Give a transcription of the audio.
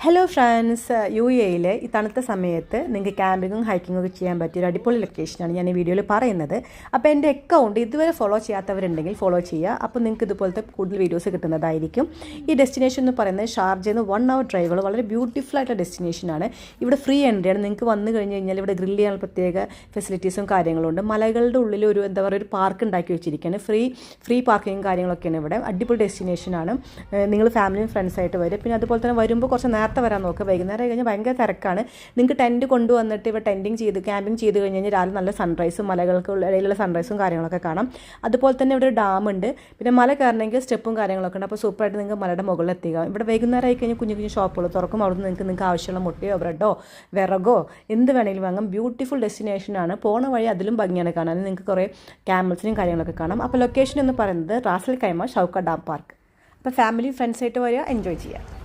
Hello friends, UAE ഈ തണുത്ത സമയത്ത് നിങ്ങൾക്ക് ക്യാമ്പിങ്ങും ഹൈക്കിങ്ങും ഒക്കെ ചെയ്യാൻ പറ്റിയ ഒരു അടിപൊളി ലൊക്കേഷനാണ് ഞാൻ ഈ വീഡിയോയിൽ പറയുന്നത്. അപ്പോൾ എൻ്റെ അക്കൗണ്ട് ഇതുവരെ ഫോളോ ചെയ്യാത്തവരുണ്ടെങ്കിൽ ഫോളോ ചെയ്യുക. അപ്പോൾ നിങ്ങൾക്ക് ഇതുപോലത്തെ കൂടുതൽ വീഡിയോസ് കിട്ടുന്നതായിരിക്കും. ഈ ഡെസ്റ്റിനേഷൻ എന്ന് പറയുന്നത് ഷാർജയിൽ നിന്ന് 1 hour ഡ്രൈവുകൾ വളരെ ബ്യൂട്ടിഫുൾ ആയിട്ടുള്ള ഡെസ്റ്റിനേഷനാണ്. ഇവിടെ ഫ്രീ എൻട്രിയാണ്. നിങ്ങൾക്ക് വന്നു കഴിഞ്ഞ് കഴിഞ്ഞാൽ ഇവിടെ ഗ്രില്ല് ചെയ്യാനുള്ള പ്രത്യേക ഫെസിലിറ്റീസും കാര്യങ്ങളുണ്ട്. മലകളുടെ ഉള്ളിൽ ഒരു ഒരു പാർക്ക് ഉണ്ടാക്കി വെച്ചിരിക്കുകയാണ്. ഫ്രീ പാർക്കിങ്ങും കാര്യങ്ങളൊക്കെയാണ് ഇവിടെ. അടിപൊളി ഡെസ്റ്റിനേഷനാണ്. നിങ്ങൾ ഫാമിലിയും ഫ്രണ്ട്സായിട്ട് വരും. പിന്നെ അതുപോലെ തന്നെ വരുമ്പോൾ കുറച്ച് നേരത്തെ വരാൻ നോക്കുക. വൈകുന്നേരം കഴിഞ്ഞാൽ ഭയങ്കര തിരക്കാണ്. നിങ്ങൾക്ക് ടെൻറ്റ് കൊണ്ടുവന്നിട്ട് ഇവിടെ ക്യാമ്പിങ് ചെയ്ത് കഴിഞ്ഞ് കഴിഞ്ഞാൽ രാവിലെ നല്ല സൺറൈസും മലകൾക്ക് ഇടയിലുള്ള സൺറൈസും കാര്യങ്ങളൊക്കെ കാണാം. അതുപോലെ തന്നെ ഇവിടെ ഒരു ഡാമുണ്ട്. പിന്നെ മല കയറണമെങ്കിൽ സ്റ്റെപ്പും കാര്യങ്ങളൊക്കെ ഉണ്ട്. അപ്പോൾ സൂപ്പറായിട്ട് നിങ്ങൾക്ക് മലയുടെ മുകളിൽ എത്തിക്കാം. ഇവിടെ വൈകുന്നേരം ആയി കഴിഞ്ഞാൽ കുഞ്ഞു കുഞ്ഞു ഷോപ്പുകൾ തുറക്കും. അവിടെ നിന്ന് നിങ്ങൾക്ക് ആവശ്യമുള്ള മുട്ടയോ ബ്രെഡോ വിറകോ എന്ത് വേണമെങ്കിലും വാങ്ങാം. ബ്യൂട്ടിഫുൾ ഡെസ്റ്റിനേഷനാണ്. പോണ വഴി അതിലും ഭംഗിയാണ് കാണാൻ. നിങ്ങൾക്ക് കുറേ ക്യാമൽസിനും കാര്യങ്ങളൊക്കെ കാണാം. അപ്പോൾ ലൊക്കേഷൻ എന്ന് പറയുന്നത് Ras al Khaimah Shawka dam park. അപ്പോൾ ഫാമിലി ഫ്രണ്ട്സായിട്ട് വരിക, എൻജോയ് ചെയ്യുക.